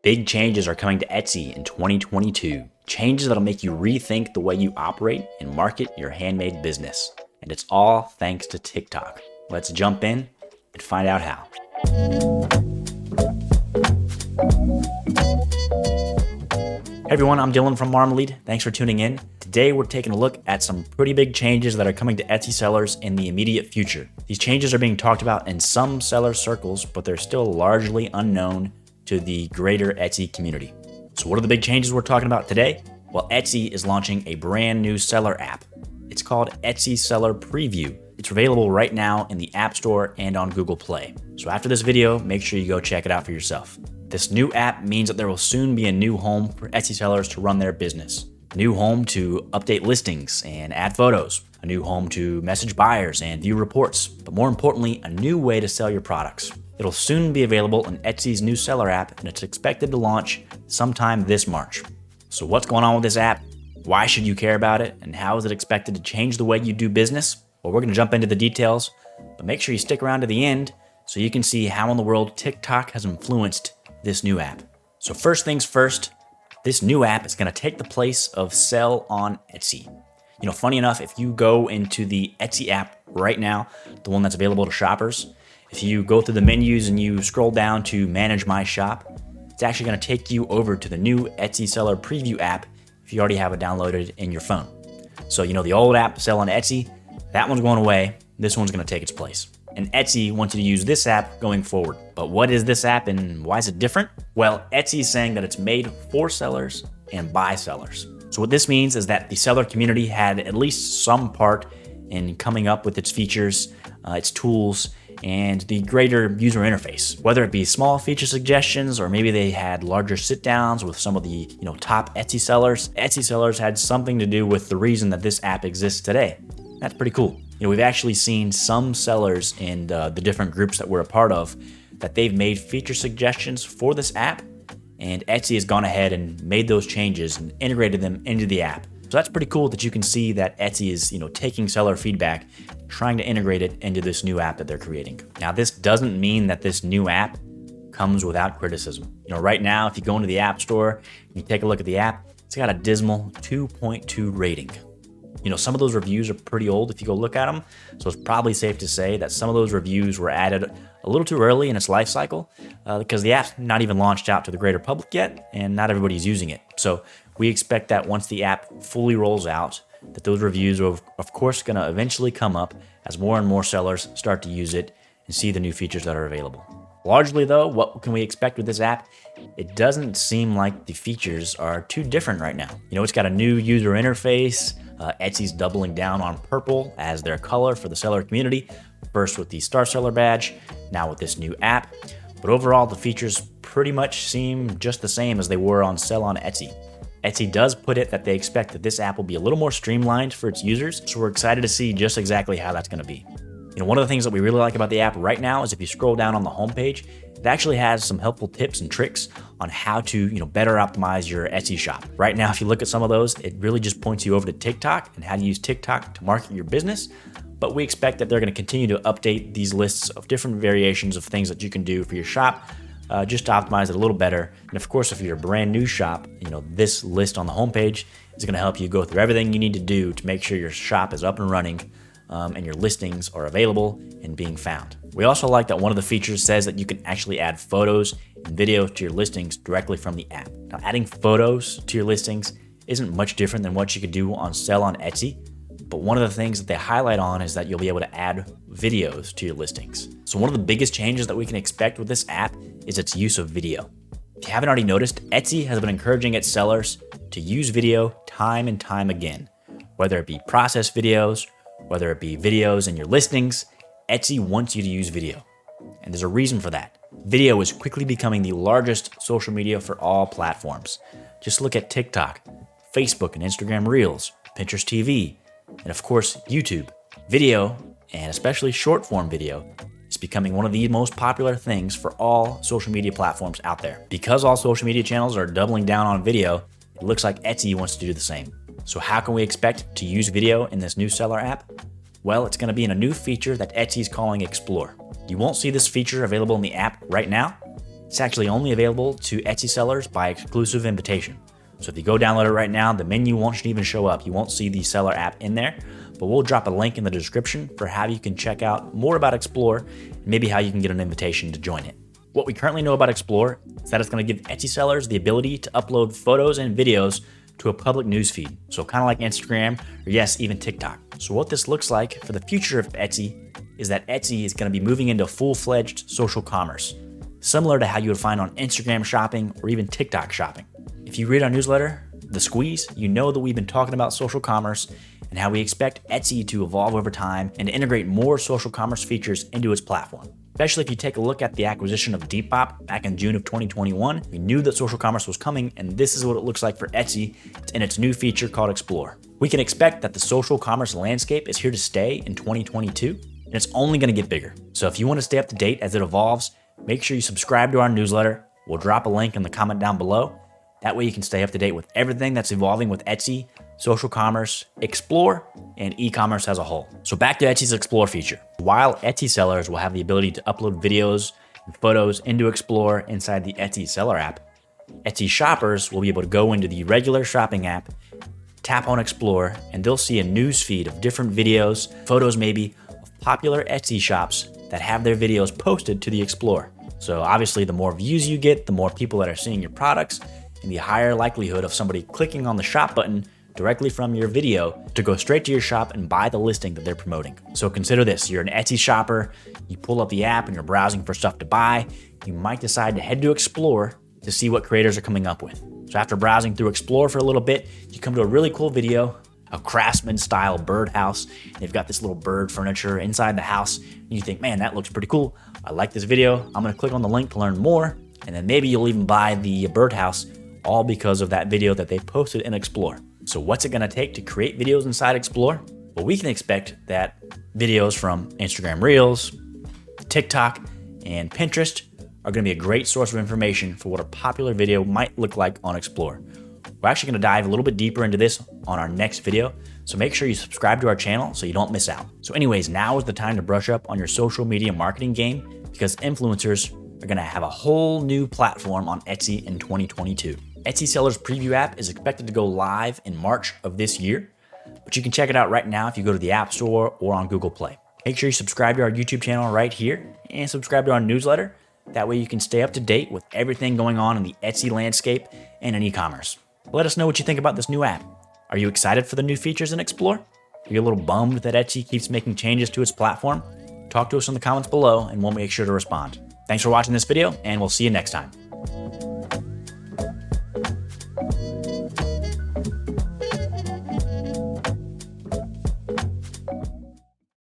Big changes are coming to Etsy in 2022. Changes that'll make you rethink the way you operate and market your handmade business. And it's all thanks to TikTok. Let's jump in and find out how. Hey everyone, I'm Dylan from Marmalade. Thanks for tuning in. Today we're taking a look at some pretty big changes that are coming to Etsy sellers in the immediate future. These changes are being talked about in some seller circles, but they're still largely unknown to the greater Etsy community. So what are the big changes we're talking about today? Well, Etsy is launching a brand new seller app. It's called Etsy Seller Preview. It's available right now in the App Store and on Google Play. So after this video, make sure you go check it out for yourself. This new app means that there will soon be a new home for Etsy sellers to run their business. A new home to update listings and add photos. A new home to message buyers and view reports. But more importantly, a new way to sell your products. It'll soon be available in Etsy's new seller app, and it's expected to launch sometime this March. So what's going on with this app? Why should you care about it? And how is it expected to change the way you do business? Well, we're going to jump into the details, but make sure you stick around to the end so you can see how in the world TikTok has influenced this new app. So first things first, this new app is going to take the place of Sell on Etsy. You know, funny enough, if you go into the Etsy app right now, the one that's available to shoppers, if you go through the menus and you scroll down to Manage My Shop, it's actually going to take you over to the new Etsy Seller Preview app if you already have it downloaded in your phone. So, you know, the old app, Sell on Etsy, that one's going away. This one's going to take its place. And Etsy wants you to use this app going forward. But what is this app and why is it different? Well, Etsy is saying that it's made for sellers and by sellers. So what this means is that the seller community had at least some part in coming up with its features, its tools, and the greater user interface. Whether it be small feature suggestions or maybe they had larger sit downs with some of the top Etsy sellers had something to do with the reason that this app exists today. That's pretty cool. We've actually seen some sellers in the different groups that we're a part of that they've made feature suggestions for this app, and Etsy has gone ahead and made those changes and integrated them into the app. So that's pretty cool that you can see that Etsy is, taking seller feedback, trying to integrate it into this new app that they're creating. Now, this doesn't mean that this new app comes without criticism. Right now, if you go into the App Store and you take a look at the app, it's got a dismal 2.2 rating. Some of those reviews are pretty old if you go look at them. So it's probably safe to say that some of those reviews were added a little too early in its life cycle because the app's not even launched out to the greater public yet and not everybody's using it. So we expect that once the app fully rolls out, that those reviews are of course going to eventually come up as more and more sellers start to use it and see the new features that are available. Largely though, what can we expect with this app? It doesn't seem like the features are too different right now. It's got a new user interface. Etsy's doubling down on purple as their color for the seller community, first with the Star Seller badge, now with this new app. But overall, the features pretty much seem just the same as they were on Sell on Etsy. Etsy does put it that they expect that this app will be a little more streamlined for its users, so we're excited to see just exactly how that's going to be. One of the things that we really like about the app right now is if you scroll down on the homepage, it actually has some helpful tips and tricks on how to, better optimize your Etsy shop. Right now, if you look at some of those, it really just points you over to TikTok and how to use TikTok to market your business. But we expect that they're going to continue to update these lists of different variations of things that you can do for your shop, just to optimize it a little better. And of course, if you're a brand new shop, this list on the homepage is going to help you go through everything you need to do to make sure your shop is up and running. And your listings are available and being found. We also like that one of the features says that you can actually add photos and videos to your listings directly from the app. Now, adding photos to your listings isn't much different than what you could do on Sell on Etsy, but one of the things that they highlight on is that you'll be able to add videos to your listings. So one of the biggest changes that we can expect with this app is its use of video. If you haven't already noticed, Etsy has been encouraging its sellers to use video time and time again, whether it be process videos, whether it be videos in your listings. Etsy wants you to use video. And there's a reason for that. Video is quickly becoming the largest social media for all platforms. Just look at TikTok, Facebook and Instagram Reels, Pinterest TV, and of course, YouTube. Video, and especially short form video, is becoming one of the most popular things for all social media platforms out there. Because all social media channels are doubling down on video, it looks like Etsy wants to do the same. So how can we expect to use video in this new seller app? Well, it's going to be in a new feature that Etsy is calling Explore. You won't see this feature available in the app right now, It's actually only available to Etsy sellers by exclusive invitation. So if you go download it right now, the menu won't even show up. You won't see the seller app in there, but we'll drop a link in the description for how you can check out more about Explore and maybe how you can get an invitation to join it. What we currently know about Explore is that it's going to give Etsy sellers the ability to upload photos and videos to a public newsfeed. So kind of like Instagram, or yes, even TikTok. So what this looks like for the future of Etsy is that Etsy is going to be moving into full-fledged social commerce, similar to how you would find on Instagram shopping or even TikTok shopping. If you read our newsletter, The Squeeze, you know that we've been talking about social commerce and how we expect Etsy to evolve over time and to integrate more social commerce features into its platform. Especially if you take a look at the acquisition of Depop back in June of 2021, we knew that social commerce was coming, and this is what it looks like for Etsy in its new feature called Explore. We can expect that the social commerce landscape is here to stay in 2022, and it's only going to get bigger. So if you want to stay up to date as it evolves, make sure you subscribe to our newsletter. We'll drop a link in the comment down below. That way you can stay up to date with everything that's evolving with Etsy, social commerce, Explore, and e-commerce as a whole. So back to Etsy's Explore feature. While Etsy sellers will have the ability to upload videos and photos into Explore inside the Etsy seller app, Etsy shoppers will be able to go into the regular shopping app, tap on Explore, and they'll see a news feed of different videos, photos maybe, of popular Etsy shops that have their videos posted to the Explore. So obviously the more views you get, the more people that are seeing your products, and the higher likelihood of somebody clicking on the shop button directly from your video to go straight to your shop and buy the listing that they're promoting. So consider this, you're an Etsy shopper, you pull up the app and you're browsing for stuff to buy, you might decide to head to Explore to see what creators are coming up with. So after browsing through Explore for a little bit, you come to a really cool video, a craftsman style birdhouse. They've got this little bird furniture inside the house, and you think, man, that looks pretty cool. I like this video. I'm gonna click on the link to learn more, and then maybe you'll even buy the birdhouse, all because of that video that they posted in Explore. So what's it gonna take to create videos inside Explore? Well, we can expect that videos from Instagram Reels, TikTok, and Pinterest are gonna be a great source of information for what a popular video might look like on Explore. We're actually gonna dive a little bit deeper into this on our next video, so make sure you subscribe to our channel so you don't miss out. So anyways, now is the time to brush up on your social media marketing game because influencers are gonna have a whole new platform on Etsy in 2022. Etsy Seller's Preview app is expected to go live in March of this year, but you can check it out right now if you go to the App Store or on Google Play. Make sure you subscribe to our YouTube channel right here and subscribe to our newsletter. That way you can stay up to date with everything going on in the Etsy landscape and in e-commerce. Let us know what you think about this new app. Are you excited for the new features in Explore? Are you a little bummed that Etsy keeps making changes to its platform? Talk to us in the comments below and we'll make sure to respond. Thanks for watching this video and we'll see you next time.